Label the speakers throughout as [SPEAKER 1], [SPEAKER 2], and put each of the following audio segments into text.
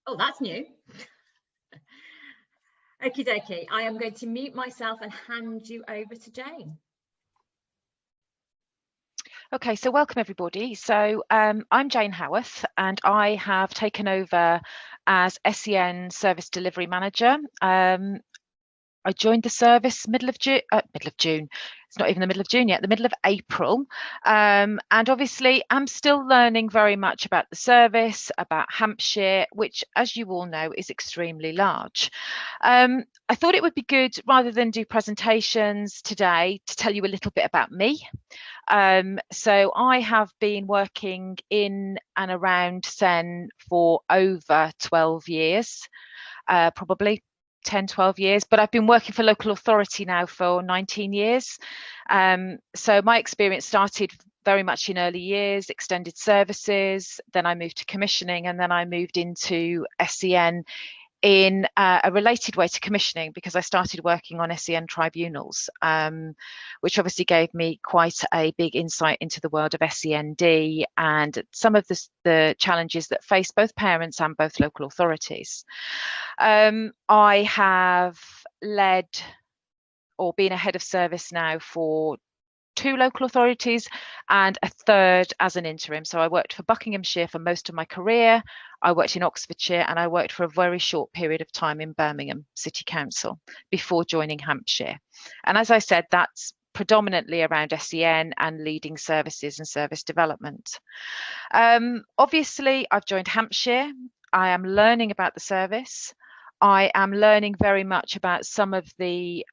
[SPEAKER 1] Oh, that's new. Okie dokie. I am going to mute myself and hand you over to Jayne.
[SPEAKER 2] Okay, so welcome everybody. So I'm Jayne Howarth and I have taken over as SEN Service Delivery Manager. I joined the service middle of June. It's not even the middle of June yet, the middle of April. And obviously I'm still learning very much about the service, about Hampshire, which, as you all know, is extremely large. I thought it would be good, rather than do presentations today, to tell you a little bit about me. So I have been working in and around SEN for over 12 years, probably 10, 12 years, but I've been working for local authority now for 19 years. So my experience started very much in early years, extended services, then I moved to commissioning, and then I moved into SEN in a related way to commissioning, because I started working on SEN tribunals, which obviously gave me quite a big insight into the world of SEND and some of the challenges that face both parents and both local authorities. I have led or been a head of service now for 2 local authorities and a third as an interim. So I worked for Buckinghamshire for most of my career. I worked in Oxfordshire, and I worked for a very short period of time in Birmingham City Council before joining Hampshire. And as I said, that's predominantly around SEN and leading services and service development. Obviously, I've joined Hampshire. I am learning about the service. I am learning very much about some of the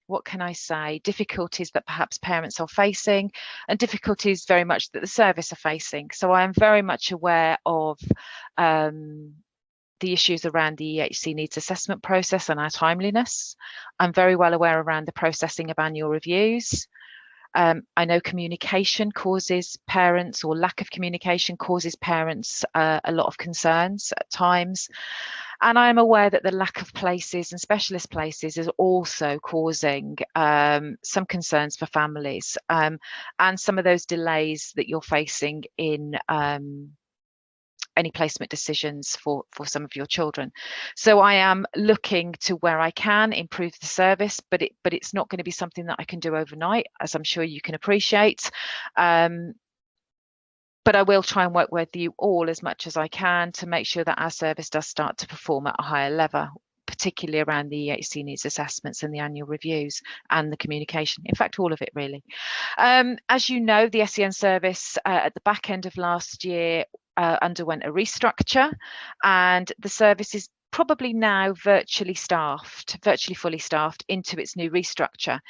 [SPEAKER 2] what can I say, difficulties that perhaps parents are facing, and difficulties very much that the service are facing. So I am very much aware of the issues around the EHC needs assessment process and our timeliness. I'm very well aware around the processing of annual reviews. I know communication causes parents, or lack of communication causes parents a lot of concerns at times. And I am aware that the lack of places and specialist places is also causing some concerns for families, and some of those delays that you're facing in any placement decisions for some of your children. So I am looking to where I can improve the service, but it's not going to be something that I can do overnight, as I'm sure you can appreciate. But I will try and work with you all as much as I can to make sure that our service does start to perform at a higher level, particularly around the EHC needs assessments and the annual reviews and the communication. In fact, all of it really. As you know, the SEN service at the back end of last year underwent a restructure, and the service is probably now virtually fully staffed into its new restructure.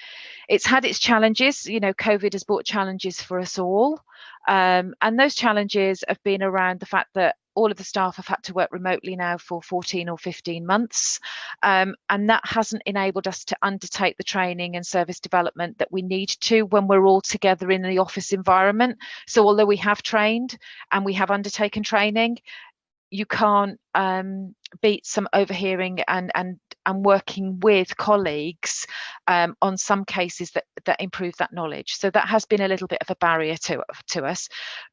[SPEAKER 2] It's had its challenges. You know, COVID has brought challenges for us all. And those challenges have been around the fact that all of the staff have had to work remotely now for 14 or 15 months. And that hasn't enabled us to undertake the training and service development that we need to when we're all together in the office environment. So although we have trained and we have undertaken training, you can't beat some overhearing and working with colleagues on some cases that improve that knowledge. So that has been a little bit of a barrier to us,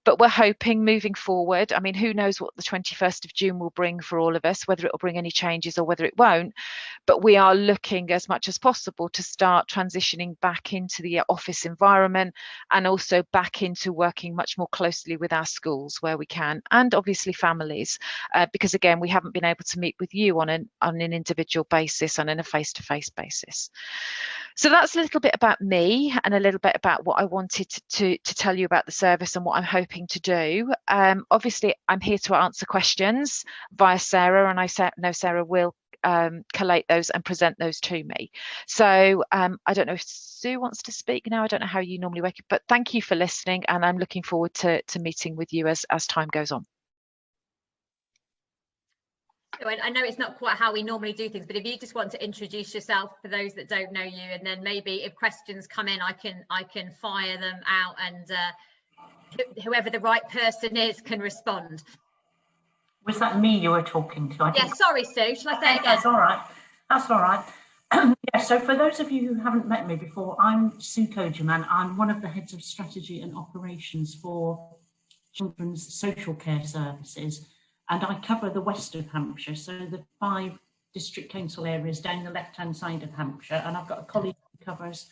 [SPEAKER 2] but we're hoping moving forward. I mean, who knows what the 21st of June will bring for all of us, whether it will bring any changes or whether it won't, but we are looking as much as possible to start transitioning back into the office environment, and also back into working much more closely with our schools where we can, and obviously families, because again, we haven't been able to meet with you on an individual basis and in a face-to-face basis. So that's a little bit about me and a little bit about what I wanted to tell you about the service and what I'm hoping to do. Obviously, I'm here to answer questions via Sarah, and I know Sarah will collate those and present those to me. So I don't know if Sue wants to speak now. I don't know how you normally work, but thank you for listening, and I'm looking forward to meeting with you as time goes on.
[SPEAKER 1] I know it's not quite how we normally do things, but if you just want to introduce yourself for those that don't know you, and then maybe if questions come in, I can fire them out, and whoever the right person is can respond.
[SPEAKER 3] Was that me you were talking to?
[SPEAKER 1] Yeah, sorry, Sue. Shall I say again?
[SPEAKER 3] That's all right. That's all right. Yeah, so for those of you who haven't met me before, I'm Sue Kojiman. I'm one of the heads of strategy and operations for children's social care services. and I cover the west of Hampshire, so the 5 district council areas down the left-hand side of Hampshire, and I've got a colleague who covers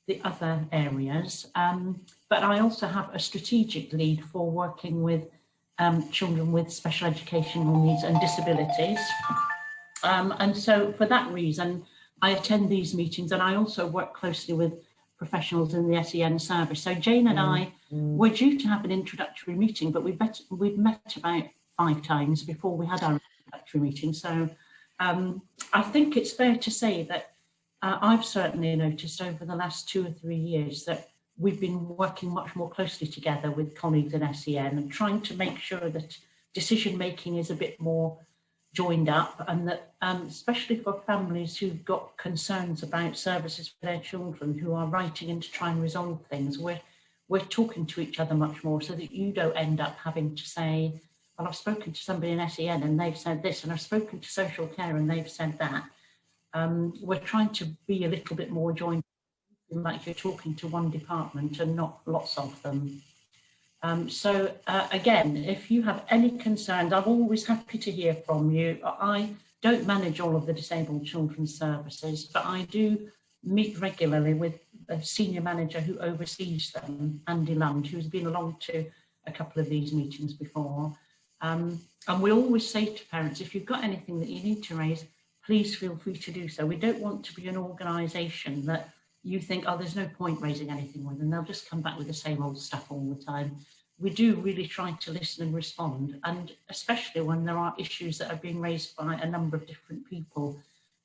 [SPEAKER 3] the other areas. But I also have a strategic lead for working with children with special educational needs and disabilities. And so for that reason, I attend these meetings, and I also work closely with professionals in the SEN service. So Jayne and I were due to have an introductory meeting, but we've met about 5 times before we had our introductory meeting. So I think it's fair to say that I've certainly noticed over the last 2 or 3 years that we've been working much more closely together with colleagues in SEN and trying to make sure that decision making is a bit more joined up, and that especially for families who've got concerns about services for their children who are writing in to try and resolve things, we're talking to each other much more, so that you don't end up having to say, well, I've spoken to somebody in SEN and they've said this, and I've spoken to social care and they've said that. We're trying to be a little bit more joined, like you're talking to one department and not lots of them. So again, if you have any concerns, I'm always happy to hear from you. I don't manage all of the disabled children's services, but I do meet regularly with a senior manager who oversees them, Andy Lund, who's been along to a couple of these meetings before. And we always say to parents, if you've got anything that you need to raise, please feel free to do so. We don't want to be an organisation that you think, oh, there's no point raising anything with, and they'll just come back with the same old stuff all the time. We do really try to listen and respond, and especially when there are issues that are being raised by a number of different people,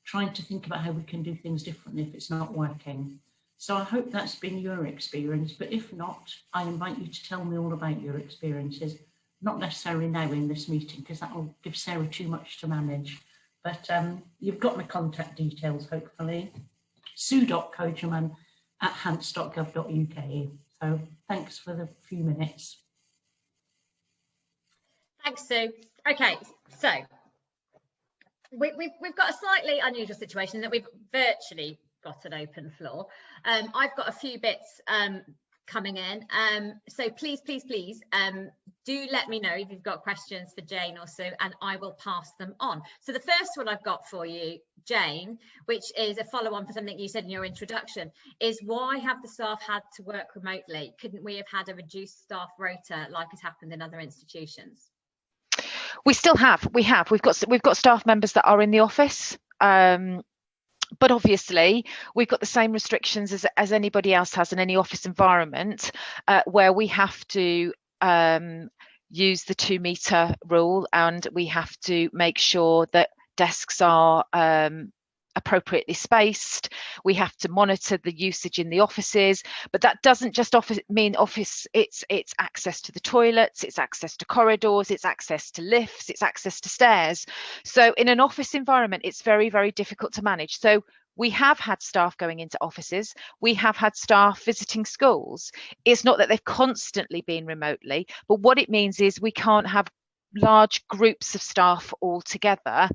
[SPEAKER 3] trying to think about how we can do things differently if it's not working. So I hope that's been your experience, but if not, I invite you to tell me all about your experiences, not necessarily now in this meeting, because that will give Sarah too much to manage. But you've got my contact details, hopefully. sue.coachman@hants.gov.uk. So thanks for the few minutes.
[SPEAKER 1] Thanks, Sue. Okay, so we've got a slightly unusual situation that we've virtually got an open floor. I've got a few bits coming in, so please do let me know if you've got questions for Jayne or Sue, and I will pass them on. So the first one I've got for you, Jayne, which is a follow-on for something you said in your introduction, is why have the staff had to work remotely? Couldn't we have had a reduced staff rota like has happened in other institutions?
[SPEAKER 2] We still have. We've got staff members that are in the office. But obviously, we've got the same restrictions as anybody else has in any office environment, where we have to use the 2-metre rule, and we have to make sure that desks are appropriately spaced. We have to monitor the usage in the offices, but that doesn't just mean office. It's access to the toilets, it's access to corridors, it's access to lifts, it's access to stairs. So in an office environment, it's very, very difficult to manage. So we have had staff going into offices, we have had staff visiting schools. It's not that they've constantly been remotely, but what it means is we can't have large groups of staff all together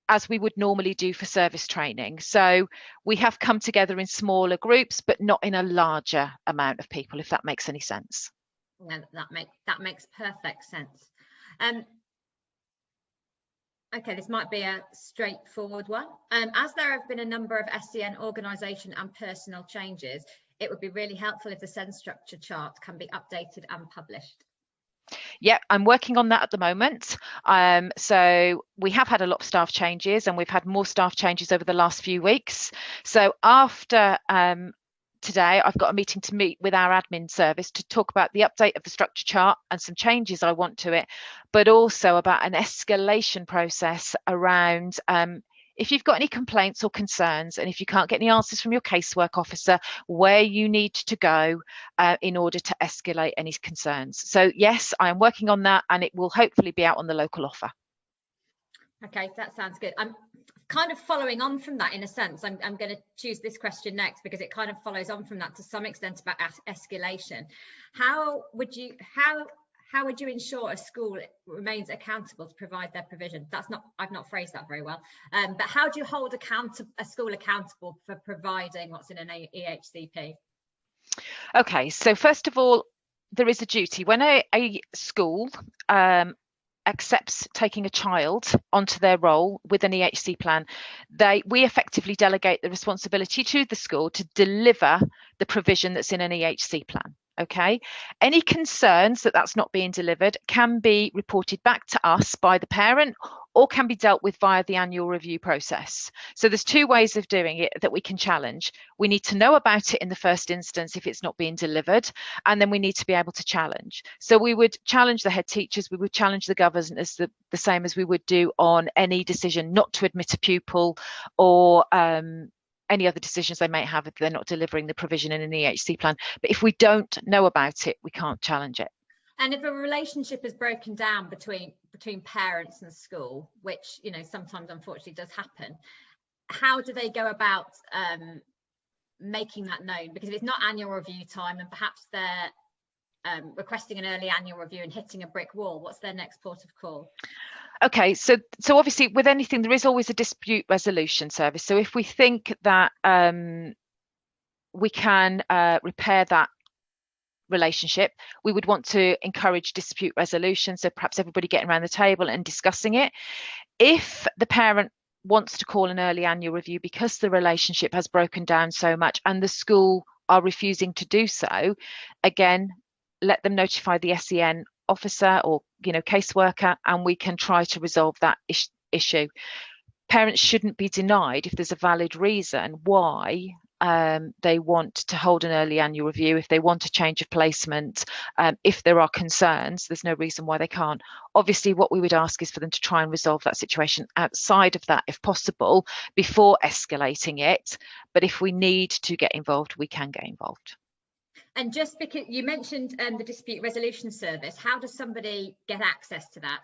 [SPEAKER 2] as we would normally do for service training. So we have come together in smaller groups, but not in a larger amount of people, if that makes any sense.
[SPEAKER 1] No, that makes perfect sense. Okay, this might be a straightforward one. As there have been a number of SEN organisation and personnel changes, it would be really helpful if the SEN structure chart can be updated and published.
[SPEAKER 2] Yeah, I'm working on that at the moment. So we have had a lot of staff changes, and we've had more staff changes over the last few weeks. So after today, I've got a meeting to meet with our admin service to talk about the update of the structure chart and some changes I want to it, but also about an escalation process around if you've got any complaints or concerns, and if you can't get any answers from your casework officer, where you need to go in order to escalate any concerns. So yes, I am working on that, and it will hopefully be out on the local offer.
[SPEAKER 1] Okay, that sounds good. I'm kind of following on from that in a sense. I'm going to choose this question next because it kind of follows on from that to some extent about escalation. How would you ensure a school remains accountable to provide their provision? I've not phrased that very well. But how do you hold a school accountable for providing what's in an EHCP?
[SPEAKER 2] Okay, so first of all, there is a duty when a school accepts taking a child onto their role with an EHC plan, we effectively delegate the responsibility to the school to deliver the provision that's in an EHC plan. Okay, any concerns that that's not being delivered can be reported back to us by the parent, or can be dealt with via the annual review process. So there's two ways of doing it that we can challenge. We need to know about it in the first instance if it's not being delivered, and then we need to be able to challenge. So we would challenge the head teachers, we would challenge the governors the same as we would do on any decision not to admit a pupil, or any other decisions they might have if they're not delivering the provision in an EHC plan. But if we don't know about it, we can't challenge it.
[SPEAKER 1] And if a relationship is broken down between parents and school, which, you know, sometimes unfortunately does happen, how do they go about making that known? Because if it's not annual review time and perhaps they're requesting an early annual review and hitting a brick wall, what's their next port of call?
[SPEAKER 2] Okay, so obviously with anything there is always a dispute resolution service. So if we think that we can repair that relationship, we would want to encourage dispute resolution, so perhaps everybody getting around the table and discussing it. If the parent wants to call an early annual review because the relationship has broken down so much and the school are refusing to do so, again, let them notify the SEN officer or, you know, caseworker, and we can try to resolve that issue. Parents shouldn't be denied if there's a valid reason why they want to hold an early annual review. If they want a change of placement, if there are concerns, there's no reason why they can't. Obviously, what we would ask is for them to try and resolve that situation outside of that, if possible, before escalating it. But if we need to get involved, we can get involved.
[SPEAKER 1] And just because you mentioned the dispute resolution service, how does somebody get access to that?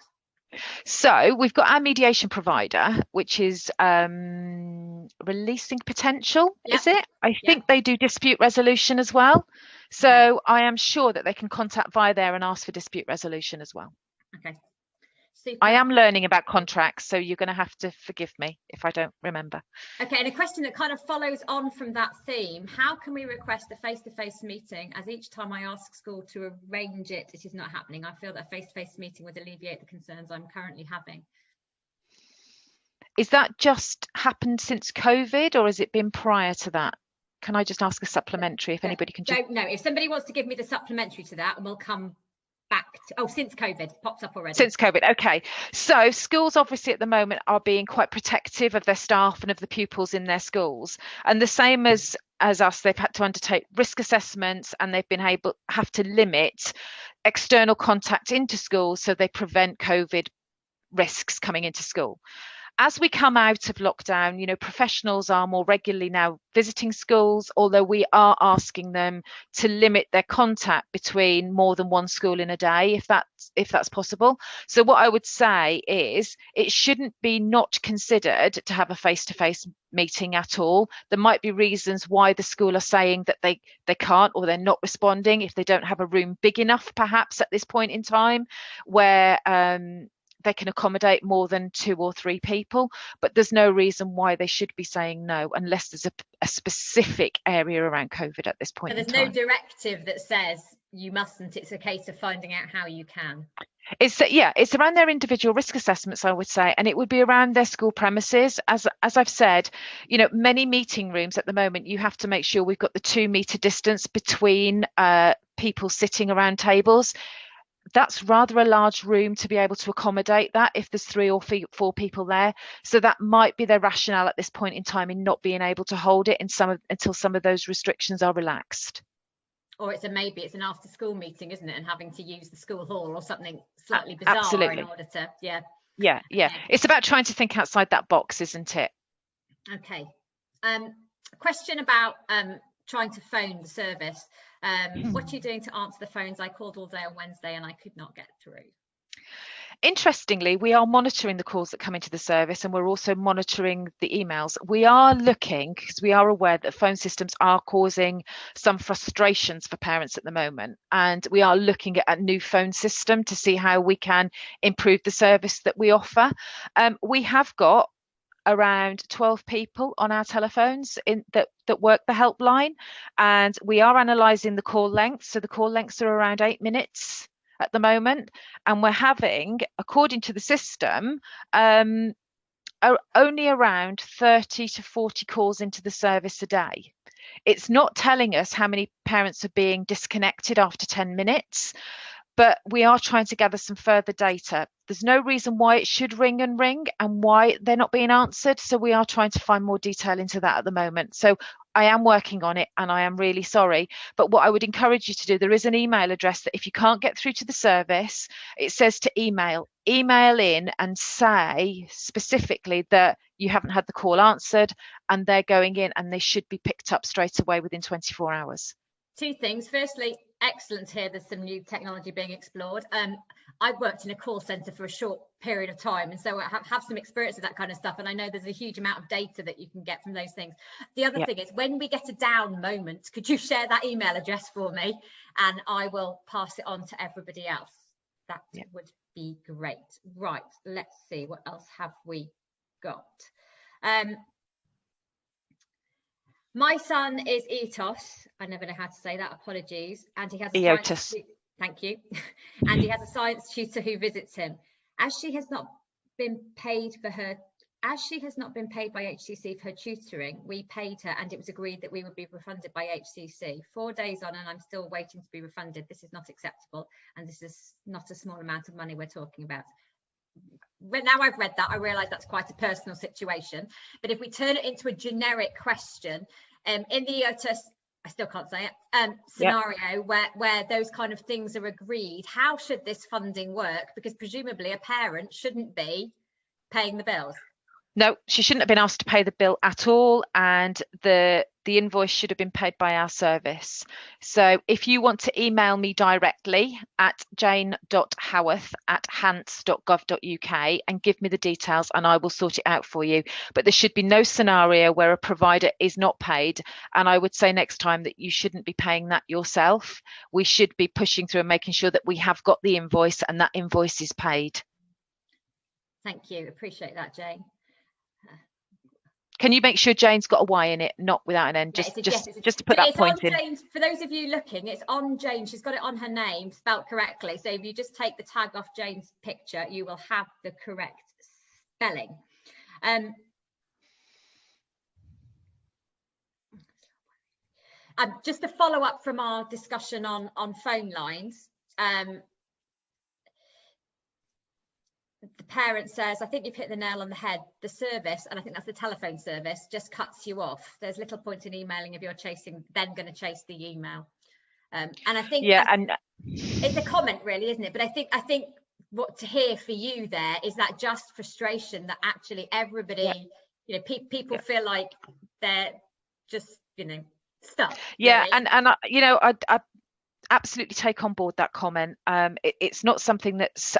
[SPEAKER 2] So we've got our mediation provider, which is Releasing Potential, yep. Is it? I think they do dispute resolution as well. So I am sure that they can contact via there and ask for dispute resolution as well.
[SPEAKER 1] Okay. Super.
[SPEAKER 2] I am learning about contracts, so you're going to have to forgive me if I don't remember.
[SPEAKER 1] Okay, and a question that kind of follows on from that theme: how can we request a face-to-face meeting, as each time I ask school to arrange it, it is not happening? I feel that a face-to-face meeting would alleviate the concerns I'm currently having.
[SPEAKER 2] Is that just happened since COVID, or has it been prior to that? Can I just ask a supplementary if anybody can?
[SPEAKER 1] Don't know. If somebody wants to give me the supplementary to that, and we'll come back to, since COVID popped up already. Since
[SPEAKER 2] COVID, okay. So schools obviously at the moment are being quite protective of their staff and of the pupils in their schools, and the same as us, they've had to undertake risk assessments, and they've been have to limit external contact into schools so they prevent COVID risks coming into school. As we come out of lockdown, you know, professionals are more regularly now visiting schools, although we are asking them to limit their contact between more than one school in a day, if that's possible. So what I would say is it shouldn't be not considered to have a face-to-face meeting at all. There might be reasons why the school are saying that they can't, or they're not responding, if they don't have a room big enough perhaps at this point in time where they can accommodate more than 2 or 3 people, but there's no reason why they should be saying no unless there's a specific area around COVID at this point.
[SPEAKER 1] So there's no directive that says you mustn't. It's a case of finding out how you can.
[SPEAKER 2] It's around their individual risk assessments, I would say, and it would be around their school premises. As I've said, you know, many meeting rooms at the moment, you have to make sure we've got the 2-meter distance between people sitting around tables. That's rather a large room to be able to accommodate that if there's 3 or 4 people there. So that might be their rationale at this point in time in not being able to hold it until some of those restrictions are relaxed.
[SPEAKER 1] Or it's an after school meeting, isn't it? And having to use the school hall or something slightly bizarre.
[SPEAKER 2] Absolutely.
[SPEAKER 1] In order to, yeah.
[SPEAKER 2] Okay. It's about trying to think outside that box, isn't it?
[SPEAKER 1] Okay. Question about trying to phone the service. What are you doing to answer the phones? I called all day on Wednesday and I could not get through.
[SPEAKER 2] Interestingly, we are monitoring the calls that come into the service, and we're also monitoring the emails. We are looking, because we are aware that phone systems are causing some frustrations for parents at the moment, and we are looking at a new phone system to see how we can improve the service that we offer. We have got around 12 people on our telephones that work the helpline, and we are analysing the call lengths. So the call lengths are around 8 minutes. at the moment, and we're having, according to the system, only around 30 to 40 calls into the service a day. It's not telling us how many parents are being disconnected after 10 minutes, but we are trying to gather some further data. There's no reason why it should ring and why they're not being answered. So we are trying to find more detail into that at the moment. So I am working on it, and I am really sorry. But what I would encourage you to do, there is an email address that if you can't get through to the service, it says to email in and say specifically that you haven't had the call answered, and they're going in and they should be picked up straight away within 24 hours.
[SPEAKER 1] Two things. Firstly, excellent to hear there's some new technology being explored. I've worked in a call centre for a short period of time, and so I have some experience with that kind of stuff, and I know there's a huge amount of data that you can get from those things. The other thing is, when we get a down moment, could you share that email address for me, and I will pass it on to everybody else? That would be great. Right, let's see, what else have we got? My son is ETOS. I never know how to say that, apologies. And he has a
[SPEAKER 2] EOTOS.
[SPEAKER 1] Thank you. And he has a science tutor who visits him. As she has not been paid by HCC for her tutoring, we paid her, and it was agreed that we would be refunded by HCC. 4 days on and I'm still waiting to be refunded. This is not acceptable, and this is not a small amount of money we're talking about. But now I've read that, I realise that's quite a personal situation. But if we turn it into a generic question, in the EOTUS, I still can't say it, scenario where those kind of things are agreed, how should this funding work? Because presumably a parent shouldn't be paying the bills.
[SPEAKER 2] No, she shouldn't have been asked to pay the bill at all, and the invoice should have been paid by our service. So if you want to email me directly at jane.howarth@hants.gov.uk and give me the details, and I will sort it out for you. But there should be no scenario where a provider is not paid, and I would say next time that you shouldn't be paying that yourself. We should be pushing through and making sure that we have got the invoice and that invoice is paid.
[SPEAKER 1] Thank you, appreciate that, Jane.
[SPEAKER 2] Can you make sure Jane's got a Y in it, not without an N? Just to put that point in.
[SPEAKER 1] Jane, for those of you looking, it's on Jane. She's got it on her name, spelt correctly. So if you just take the tag off Jane's picture, you will have the correct spelling. Just to follow up from our discussion on phone lines, the parent says, I think you've hit the nail on the head. The service, and I think that's the telephone service, just cuts you off. There's little point in emailing if you're then going to chase the email. And I think it's a comment really, isn't it? But I think what to hear for you there is that just frustration that actually everybody, people feel like they're just, stuck.
[SPEAKER 2] Yeah,
[SPEAKER 1] really.
[SPEAKER 2] and I absolutely take on board that comment. It's not something that's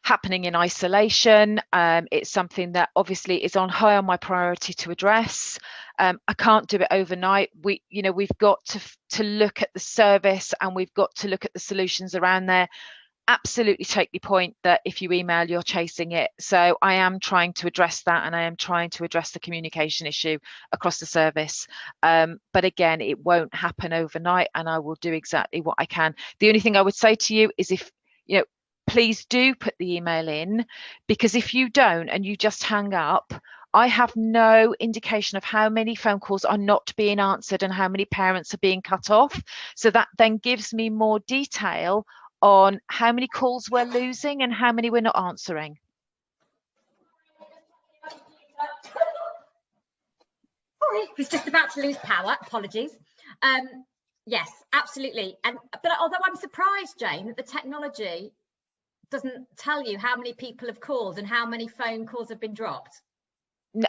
[SPEAKER 2] happening in isolation. It's something that obviously is high on my priority to address. I can't do it overnight. We've got to look at the service, and we've got to look at the solutions around there. Absolutely take your point that if you email, you're chasing it. So I am trying to address that, and I am trying to address the communication issue across the service. But again, it won't happen overnight, and I will do exactly what I can. The only thing I would say to you is please do put the email in, because if you don't and you just hang up, I have no indication of how many phone calls are not being answered and how many parents are being cut off. So that then gives me more detail on how many calls we're losing and how many we're not answering.
[SPEAKER 1] Sorry, he's just about to lose power. Apologies. Yes, absolutely. But although I'm surprised, Jane, that the technology doesn't tell you how many people have called and how many phone calls have been dropped.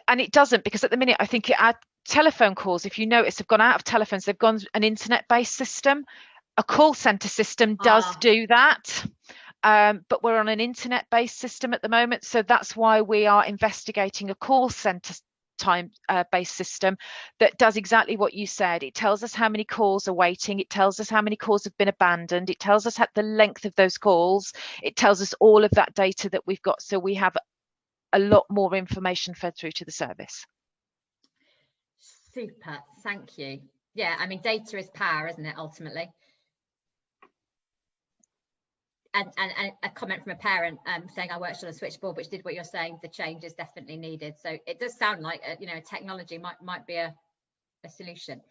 [SPEAKER 2] And it doesn't, because at the minute I think our telephone calls, if you notice, have gone out of telephones. They've gone an internet-based system. A call centre system does do that, but we're on an internet-based system at the moment, so that's why we are investigating a call centre based system that does exactly what you said. It tells us how many calls are waiting, it tells us how many calls have been abandoned, it tells us the length of those calls, it tells us all of that data that we've got, so we have a lot more information fed through to the service.
[SPEAKER 1] Super, thank you. Yeah, I mean, data is power, isn't it, ultimately? a comment from a parent saying I worked on a switchboard which did what you're saying. The change is definitely needed. So it does sound like technology might be a solution.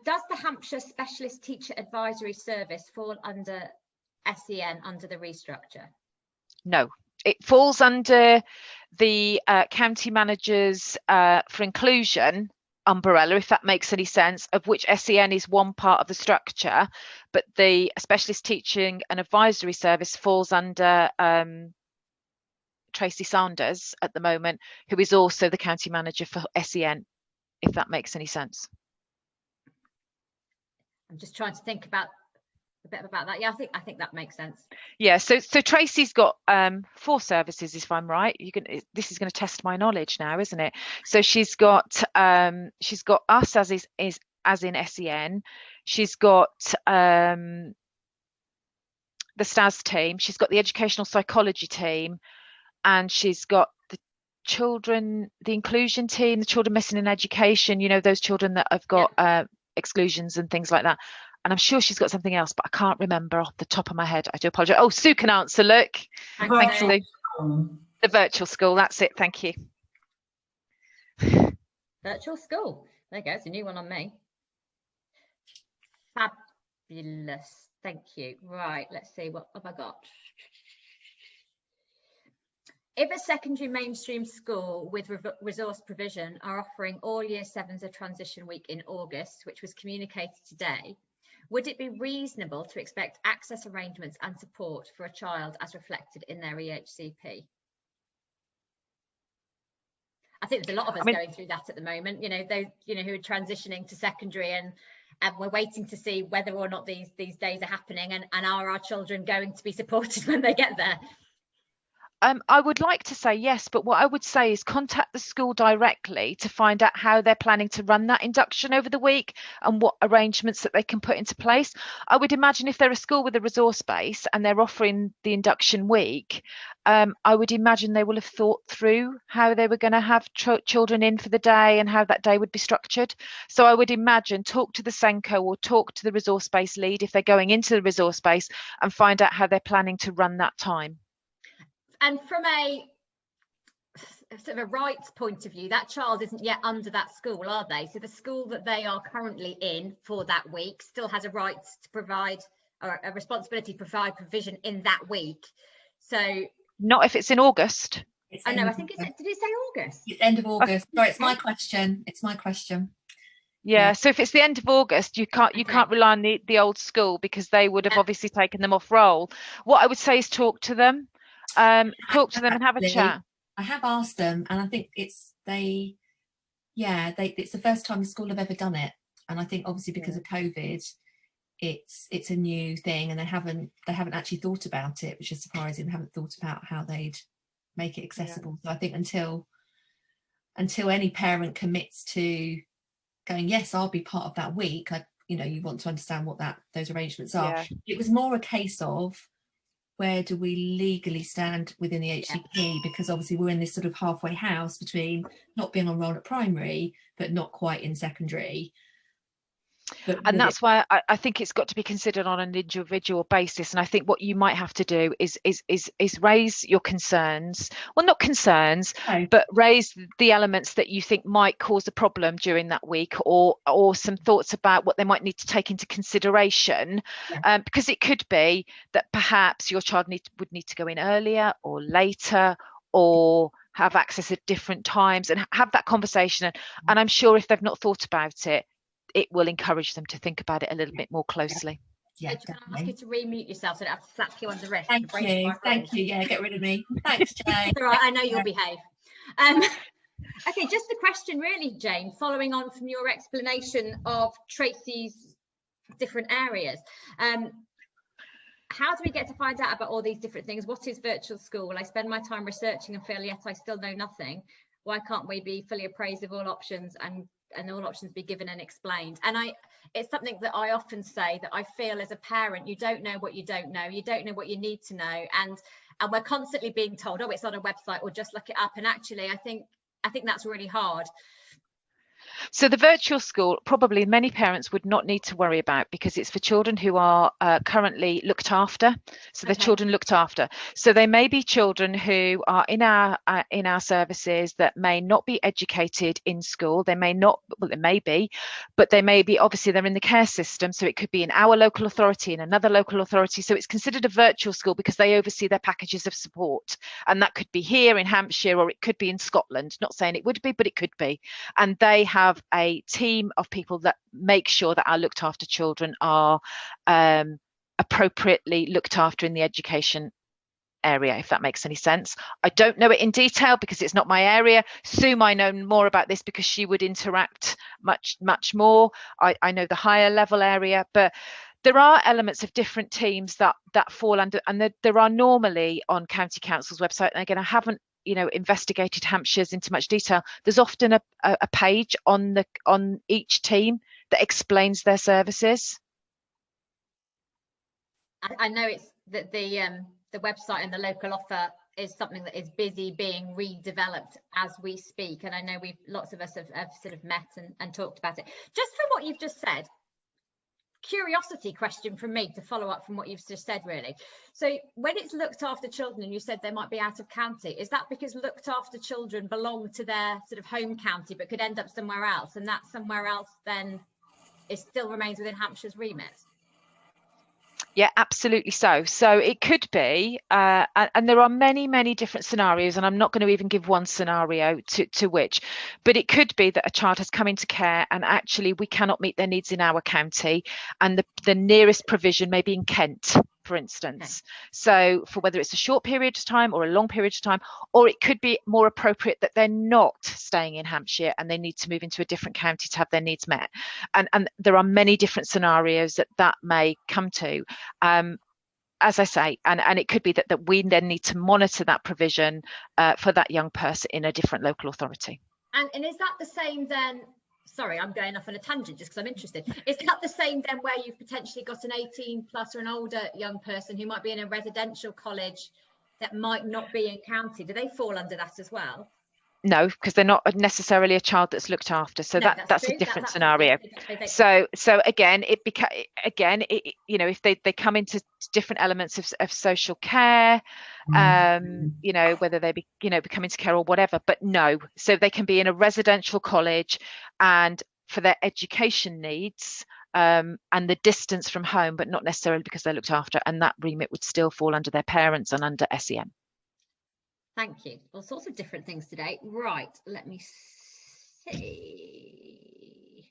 [SPEAKER 1] Does the Hampshire Specialist Teacher Advisory Service fall under SEN under the restructure?
[SPEAKER 2] No, it falls under the county managers for inclusion umbrella, if that makes any sense, of which SEN is one part of the structure, but the Specialist Teaching and Advisory Service falls under Tracy Sanders at the moment, who is also the county manager for SEN, if that makes any sense.
[SPEAKER 1] I'm just trying to think about a bit about that. Yeah, I think that makes sense. Yeah,
[SPEAKER 2] so Tracy's got 4 services, if I'm right. This is going to test my knowledge now, isn't it? So she's got us as in SEN. She's got the STAS team. She's got the educational psychology team, and she's got the inclusion team, the children missing in education. Those children that have got exclusions and things like that. And I'm sure she's got something else, but I can't remember off the top of my head. I do apologise. Oh, Sue can answer, look. Thank you. The virtual school, that's it, thank you.
[SPEAKER 1] Virtual school. There you go, it's a new one on me. Fabulous, thank you. Right, let's see, what have I got? If a secondary mainstream school with resource provision are offering all Year 7s a transition week in August, which was communicated today, would it be reasonable to expect access arrangements and support for a child as reflected in their EHCP? I think there's a lot of us going through that at the moment, those who are transitioning to secondary, and we're waiting to see whether or not these days are happening, and are our children going to be supported when they get there?
[SPEAKER 2] I would like to say yes, but what I would say is contact the school directly to find out how they're planning to run that induction over the week and what arrangements that they can put into place. I would imagine if they're a school with a resource base and they're offering the induction week, I would imagine they will have thought through how they were going to have children in for the day and how that day would be structured. So I would imagine talk to the SENCO or talk to the resource base lead if they're going into the resource base and find out how they're planning to run that time.
[SPEAKER 1] And from a sort of a rights point of view, that child isn't yet under that school, are they? So the school that they are currently in for that week still has a right to provide, or a responsibility to provide provision in that week. So
[SPEAKER 2] not if it's in August.
[SPEAKER 1] I know, I think did it say August?
[SPEAKER 4] It's end of August. Sorry, it's my question. It's my question.
[SPEAKER 2] Yeah, so if it's the end of August, you can't rely on the old school, because they would have obviously taken them off roll. What I would say is talk to them. Talk to them and have a chat.
[SPEAKER 4] I have asked them, and I think it's the first time the school have ever done it, and I think obviously because of COVID, it's a new thing, and they haven't actually thought about it, which is surprising. They haven't thought about how they'd make it accessible. So I think until any parent commits to going, yes, I'll be part of that week, you want to understand what those arrangements are. Yeah. It was more a case of, where do we legally stand within the HCP? Because obviously we're in this sort of halfway house between not being on roll at primary, but not quite in secondary.
[SPEAKER 2] And that's why I think it's got to be considered on an individual basis. And I think what you might have to do is raise your concerns. Well, not concerns, but raise the elements that you think might cause a problem during that week, or some thoughts about what they might need to take into consideration. Because it could be that perhaps your child would need to go in earlier or later, or have access at different times, and have that conversation. And I'm sure if they've not thought about it, it will encourage them to think about it a little bit more closely.
[SPEAKER 1] Yeah, can I ask you to remute yourself so I don't have to slap you on the wrist?
[SPEAKER 4] Thank you. Yeah, get rid of me. Thanks, Jayne.
[SPEAKER 1] All right, I know you'll behave. Okay, just a question really, Jayne, following on from your explanation of Tracy's different areas. How do we get to find out about all these different things? What is virtual school? I spend my time researching and feel yet I still know nothing. Why can't we be fully appraised of all options and all options be given and explained? And it's something that I often say, that I feel as a parent, you don't know what you don't know, you don't know what you need to know, and we're constantly being told, oh, it's on a website, or just look it up. And actually I think that's really hard.
[SPEAKER 2] So the virtual school, probably many parents would not need to worry about, because it's for children who are currently looked after. So the children looked after. So they may be children who are in our services that may not be educated in school. They may not, well, they may be, but they may be, obviously they're in the care system. So it could be in our local authority, in another local authority. So it's considered a virtual school because they oversee their packages of support. And that could be here in Hampshire, or it could be in Scotland. Not saying it would be, but it could be. And they have a team of people that make sure that our looked after children are appropriately looked after in the education area, if that makes any sense. I don't know it in detail because it's not my area. Sue might know more about this because she would interact much more. I know the higher level area, but there are elements of different teams that fall under, and there are normally on County Council's website. And again, I haven't investigated Hampshire's into mumuch detail. There's often a page on each team that explains their services.
[SPEAKER 1] I know it's that the website and the local offer is something that is busy being redeveloped as we speak, and I know lots of us have sort of met and talked about it. Just from what you've just said, curiosity question from me to follow up from what you've just said, really. So when it's looked after children, and you said they might be out of county, is that because looked after children belong to their sort of home county but could end up somewhere else, and that somewhere else then it still remains within Hampshire's remit?
[SPEAKER 2] Yeah, absolutely. So it could be, and there are many different scenarios, and I'm not going to even give one scenario to which, but it could be that a child has come into care and actually we cannot meet their needs in our county, and the nearest provision may be in Kent, for instance. Okay. So for whether it's a short period of time or a long period of time, or it could be more appropriate that they're not staying in Hampshire and they need to move into a different county to have their needs met. And there are many different scenarios that may come to. As I say, and it could be that we then need to monitor that provision for that young person in a different local authority.
[SPEAKER 1] And is that the same then? Sorry, I'm going off on a tangent just because I'm interested. Is that the same then where you've potentially got an 18 plus or an older young person who might be in a residential college that might not be in county? Do they fall under that as well?
[SPEAKER 2] No, because they're not necessarily a child that's looked after. So no, that's a different scenario. So again, if they come into different elements of social care, whether they be come into care or whatever, but no. So they can be in a residential college, and for their education needs and the distance from home, but not necessarily because they're looked after, and that remit would still fall under their parents and under SEN.
[SPEAKER 1] Thank you. All sorts of different things today. Right, let me see.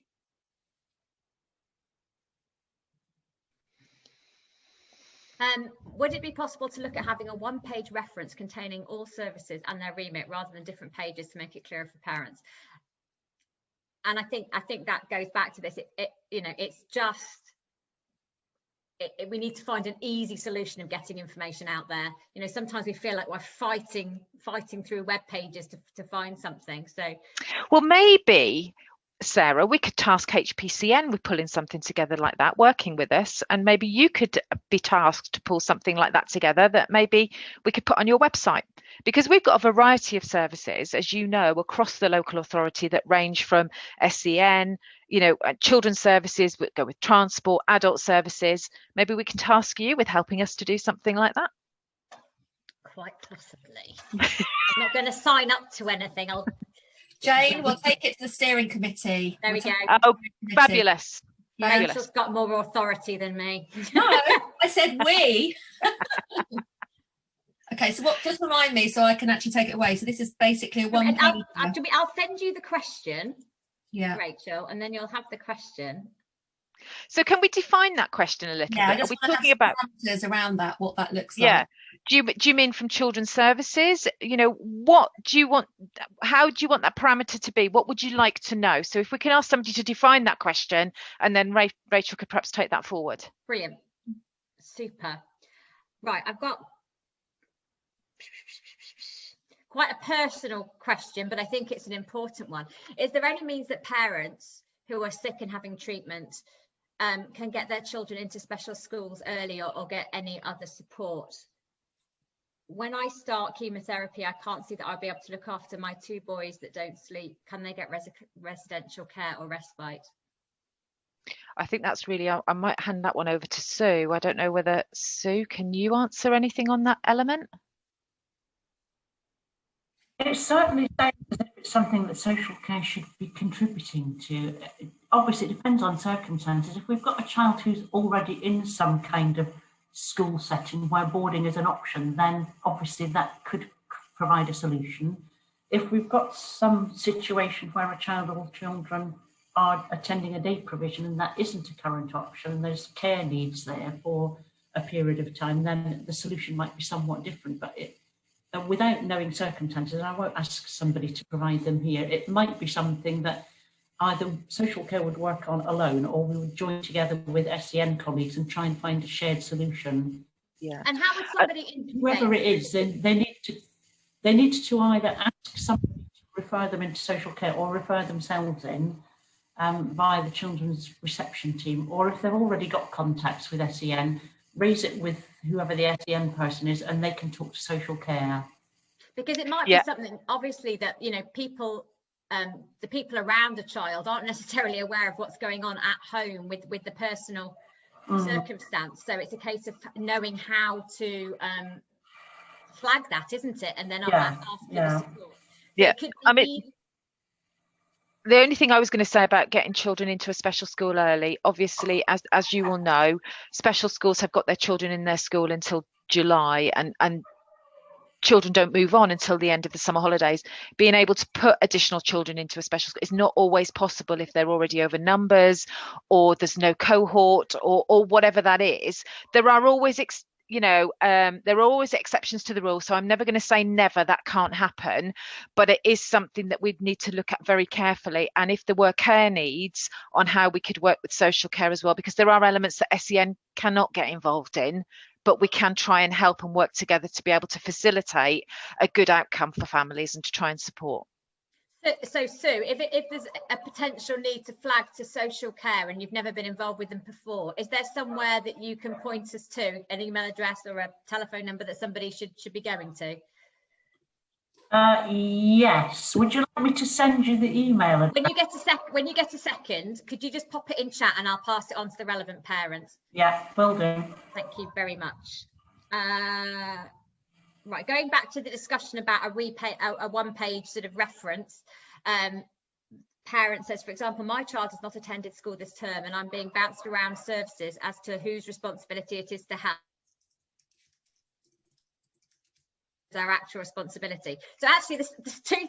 [SPEAKER 1] Would it be possible to look at having a one-page reference containing all services and their remit rather than different pages to make it clearer for parents? And I think that goes back to this. It's just we need to find an easy solution of getting information out there. Sometimes we feel like we're fighting through web pages to find something. So,
[SPEAKER 2] well, maybe, Sarah, we could task HPCN with pulling something together like that, working with us, and maybe you could be tasked to pull something like that together that maybe we could put on your website, because we've got a variety of services, as you know, across the local authority that range from SEN, children's services, we go with transport, adult services. Maybe we can task you with helping us to do something like that.
[SPEAKER 1] Quite possibly. I'm not going to sign up to anything.
[SPEAKER 4] Jane, we'll take it to the steering committee.
[SPEAKER 1] There we go.
[SPEAKER 2] Oh, fabulous.
[SPEAKER 1] Rachel's got more authority than me.
[SPEAKER 4] No, I said we. Okay, so just remind me so I can actually take it away. So this is basically a one page.
[SPEAKER 1] I'll send you the question,
[SPEAKER 4] yeah,
[SPEAKER 1] Rachel, and then you'll have the question.
[SPEAKER 2] So can we define that question a little bit? Are we talking about
[SPEAKER 4] around that, what that looks
[SPEAKER 2] like?
[SPEAKER 4] Yeah.
[SPEAKER 2] Do you mean from children's services? What do you want? How do you want that parameter to be? What would you like to know? So if we can ask somebody to define that question, and then Rachel could perhaps take that forward.
[SPEAKER 1] Brilliant. Super. Right, I've got quite a personal question, but I think it's an important one. Is there any means that parents who are sick and having treatment can get their children into special schools early or get any other support? when I start chemotherapy, I can't see that I'll be able to look after my 2 boys that don't sleep. Can they get residential care or respite?
[SPEAKER 2] I think that's really, I might hand that one over to Sue. I don't know whether, Sue, can you answer anything on that element?
[SPEAKER 3] It certainly sounds as if it's something that social care should be contributing to. Obviously, it depends on circumstances. If we've got a child who's already in some kind of school setting where boarding is an option, then obviously that could provide a solution. If we've got some situation where a child or children are attending a day provision and that isn't a current option, there's care needs there for a period of time, then the solution might be somewhat different. But without knowing circumstances, I won't ask somebody to provide them here. It might be something that either social care would work on alone, or we would join together with SEN colleagues and try and find a shared solution.
[SPEAKER 2] Yeah.
[SPEAKER 1] And how would somebody
[SPEAKER 3] whoever it is, they need to either ask somebody to refer them into social care or refer themselves in via the children's reception team, or if they've already got contacts with SEN, raise it with whoever the SEN person is and they can talk to social care.
[SPEAKER 1] Because it might be something, obviously, that, you know, people, the people around a child aren't necessarily aware of what's going on at home with the personal circumstance. So it's a case of knowing how to flag that, isn't it? And then ask for the support.
[SPEAKER 2] Yeah,
[SPEAKER 1] So
[SPEAKER 2] I mean, the only thing I was going to say about getting children into a special school early, obviously, as you all know, special schools have got their children in their school until July, and children don't move on until the end of the summer holidays. Being able to put additional children into a special school is not always possible if they're already over numbers, or there's no cohort, or whatever that is. There are always there are always exceptions to the rule, so I'm never going to say never, that can't happen, but it is something that we'd need to look at very carefully. And if there were care needs, on how we could work with social care as well, because there are elements that SEN cannot get involved in, but we can try and help and work together to be able to facilitate a good outcome for families and to try and support.
[SPEAKER 1] So Sue, if there's a potential need to flag to social care and you've never been involved with them before, is there somewhere that you can point us to, an email address or a telephone number that somebody should be going to?
[SPEAKER 3] Yes. Would you like me to send you the email address?
[SPEAKER 1] When you get a second, could you just pop it in chat and I'll pass it on to the relevant parents?
[SPEAKER 3] Yeah, will do.
[SPEAKER 1] Thank you very much. Right, going back to the discussion about a one-page sort of reference, parent says, for example, my child has not attended school this term and I'm being bounced around services as to whose responsibility it is to help. Our actual responsibility. So actually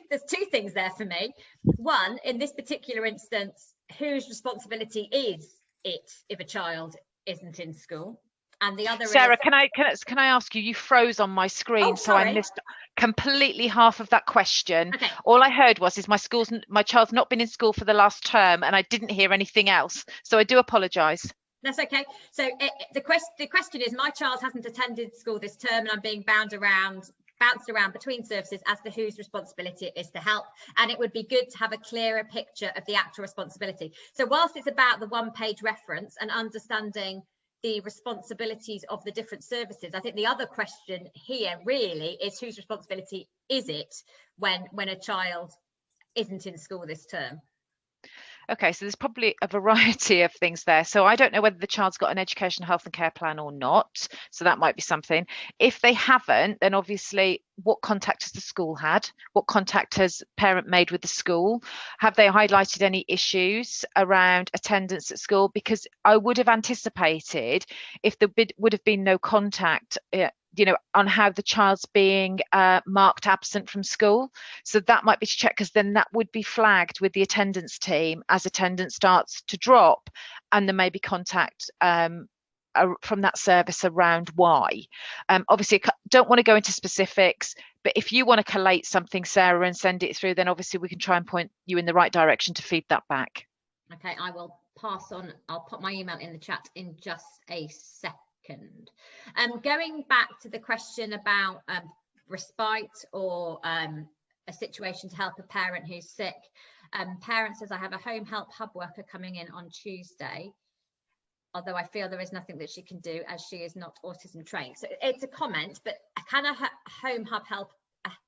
[SPEAKER 1] there's two things there for me. One, in this particular instance, whose responsibility is it if a child isn't in school? And the other
[SPEAKER 2] Sarah,
[SPEAKER 1] is,
[SPEAKER 2] can I ask you I my screen, so I missed completely half of that question.
[SPEAKER 1] Okay.
[SPEAKER 2] All I heard was my child's not been in school for the last term, and I didn't hear anything else, so I do apologise.
[SPEAKER 1] That's okay. So the question is, my child hasn't attended school this term and I'm being bounced around between services as to whose responsibility it is to help, and it would be good to have a clearer picture of the actual responsibility. So whilst it's about the one-page reference and understanding the responsibilities of the different services, I think the other question here really is whose responsibility is it when a child isn't in school this term?
[SPEAKER 2] Okay, so there's probably a variety of things there. So I don't know whether the child's got an education, health and care plan or not. So that might be something. If they haven't, then obviously what contact has the school had? What contact has parent made with the school? Have they highlighted any issues around attendance at school? Because I would have anticipated if there would have been no contact, on how the child's being marked absent from school. So that might be to check, because then that would be flagged with the attendance team as attendance starts to drop, and there may be contact from that service around why. Obviously, I don't want to go into specifics, but if you want to collate something, Sarah, and send it through, then obviously we can try and point you in the right direction to feed that back.
[SPEAKER 1] Okay, I will pass on. I'll put my email in the chat in just a second. Going back to the question about respite or a situation to help a parent who's sick, parent says, I have a home help hub worker coming in on Tuesday. although I feel there is nothing that she can do as she is not autism trained. So it's a comment, but can a home hub help?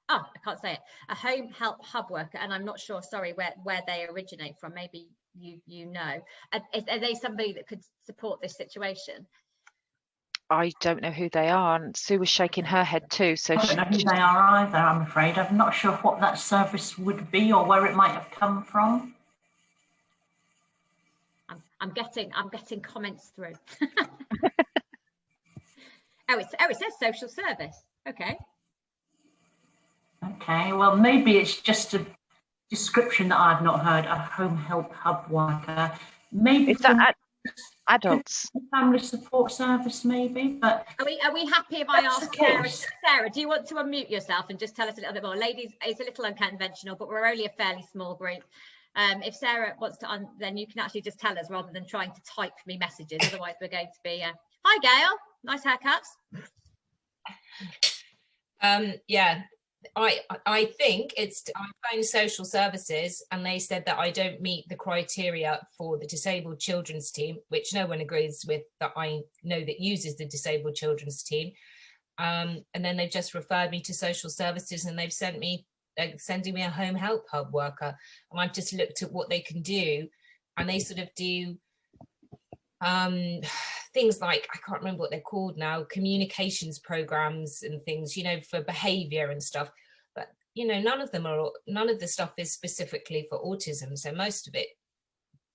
[SPEAKER 1] I can't say it. A home help hub worker, and I'm not sure, sorry, where they originate from. Maybe you know. Are they somebody that could support this situation?
[SPEAKER 2] I don't know who they are, and Sue was shaking her head too. So
[SPEAKER 3] I don't know who they are either, I'm afraid. I'm not sure what that service would be or where it might have come from.
[SPEAKER 1] I'm getting comments through. it says social service. Okay.
[SPEAKER 3] Okay, well, maybe it's just a description that I've not heard, a home help hub worker. Maybe
[SPEAKER 2] is that adults?
[SPEAKER 3] Family support service, maybe. But
[SPEAKER 1] are we happy if I ask Sarah, do you want to unmute yourself and just tell us a little bit more? Ladies, it's a little unconventional, but we're only a fairly small group. If Sarah wants to, then you can actually just tell us rather than trying to type me messages. Otherwise, we're going to be, hi, Gail. Nice haircuts.
[SPEAKER 5] Yeah, I think I phoned social services and they said that I don't meet the criteria for the disabled children's team, which no one agrees with, that I know that uses the disabled children's team. And then they've just referred me to social services and they've sending me a home help hub worker. And I've just looked at what they can do, and they sort of do things like, I can't remember what they're called now, communications programs and things, you know, for behavior and stuff. But, you know, none of the stuff is specifically for autism. So most of it,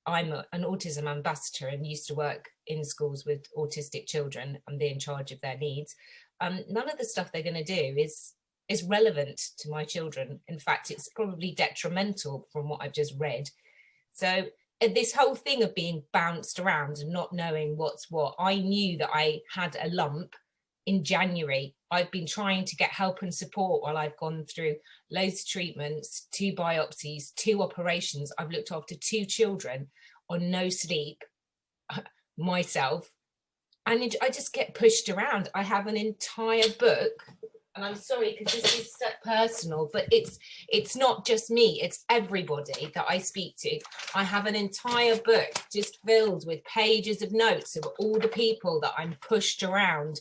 [SPEAKER 5] I'm an autism ambassador and used to work in schools with autistic children and be in charge of their needs. None of the stuff they're going to do is relevant to my children. In fact, it's probably detrimental from what I've just read. So this whole thing of being bounced around and not knowing what's what, I knew that I had a lump in January. I've been trying to get help and support while I've gone through loads of treatments, 2 biopsies, 2 operations. I've looked after 2 children on no sleep myself, and I just get pushed around. I have an entire book, and I'm sorry because this is so personal, but it's not just me, it's everybody that I speak to. I have an entire book just filled with pages of notes of all the people that I'm pushed around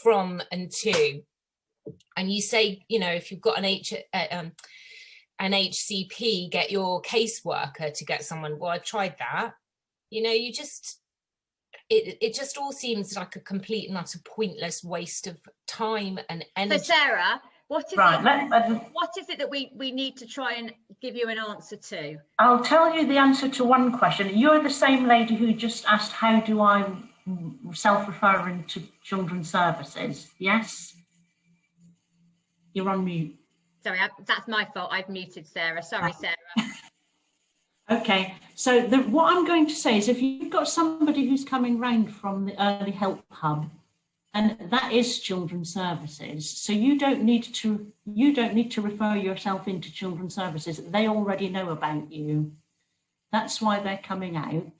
[SPEAKER 5] from and to. And you say, you know, if you've got an HCP, get your caseworker to get someone. Well, I've tried that. You know, you just, it just all seems like a complete and utter pointless waste of time and energy.
[SPEAKER 1] So Sarah, what is it that we need to try and give you an answer to?
[SPEAKER 3] I'll tell you the answer to one question. You're the same lady who just asked, how do I self-refer into children's services? Yes? You're on mute.
[SPEAKER 1] Sorry, that's my fault. I've muted Sarah. Sorry, Sarah.
[SPEAKER 3] Okay, so what I'm going to say is, if you've got somebody who's coming round from the Early Help Hub, and that is children's services, so you don't need to refer yourself into children's services. They already know about you. That's why they're coming out.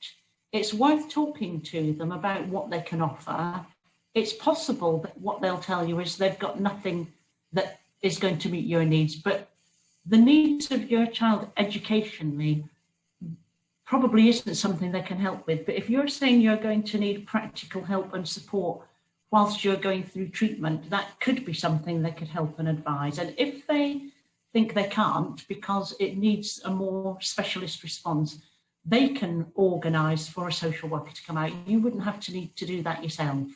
[SPEAKER 3] It's worth talking to them about what they can offer. It's possible that what they'll tell you is they've got nothing that is going to meet your needs, but the needs of your child educationally probably isn't something they can help with. But if you're saying you're going to need practical help and support whilst you're going through treatment, that could be something they could help and advise. And if they think they can't because it needs a more specialist response, they can organise for a social worker to come out. You wouldn't have to need to do that yourself.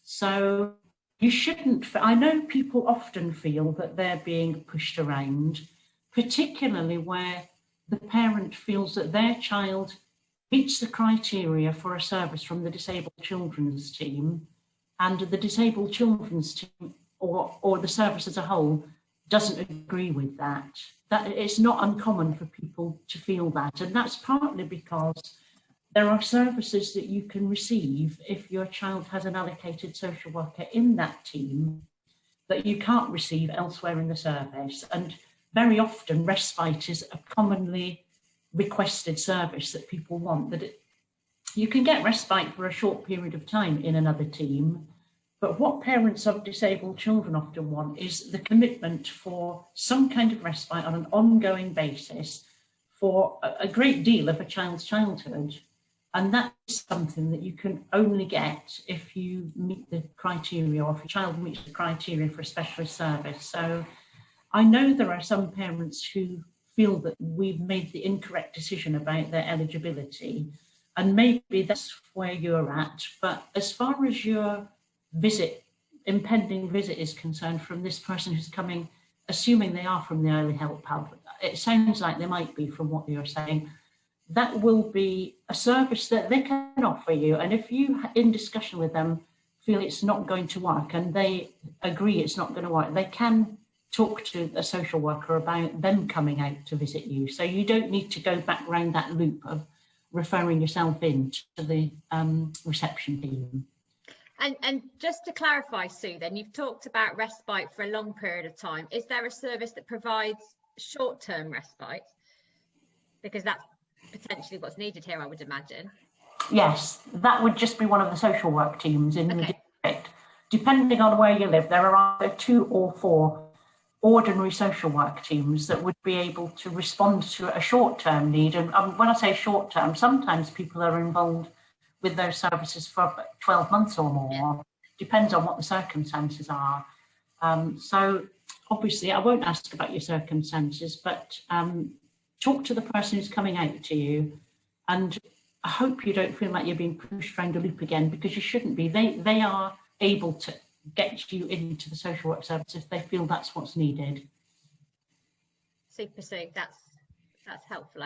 [SPEAKER 3] So you shouldn't, I know people often feel that they're being pushed around, particularly where the parent feels that their child meets the criteria for a service from the disabled children's team, and the disabled children's team or the service as a whole doesn't agree with that. That it's not uncommon for people to feel that, and that's partly because there are services that you can receive if your child has an allocated social worker in that team that you can't receive elsewhere in the service. And very often respite is a commonly requested service that people want, that you can get respite for a short period of time in another team, but what parents of disabled children often want is the commitment for some kind of respite on an ongoing basis for a great deal of a child's childhood. And that is something that you can only get if you meet the criteria, or if your child meets the criteria for a specialist service. So I know there are some parents who feel that we've made the incorrect decision about their eligibility, and maybe that's where you're at. But as far as your impending visit is concerned from this person who's coming, assuming they are from the early help hub, it sounds like they might be from what you're saying, that will be a service that they can offer you. And if you, in discussion with them, feel it's not going to work and they agree it's not going to work, they can talk to a social worker about them coming out to visit you. So you don't need to go back round that loop of referring yourself in to the reception team.
[SPEAKER 1] And just to clarify, Sue, then you've talked about respite for a long period of time. Is there a service that provides short-term respite? Because that's potentially what's needed here, I would imagine.
[SPEAKER 3] Yes, that would just be one of the social work teams in the district. Depending on where you live, there are either 2 or 4 ordinary social work teams that would be able to respond to a short-term need. And when I say short-term, sometimes people are involved with those services for 12 months or more. Depends on what the circumstances are. So obviously I won't ask about your circumstances, but talk to the person who's coming out to you, and I hope you don't feel like you're being pushed around a loop again, because you shouldn't be. They are able to get you into the social work service if they feel that's what's needed.
[SPEAKER 1] Super, Sue. That's helpful.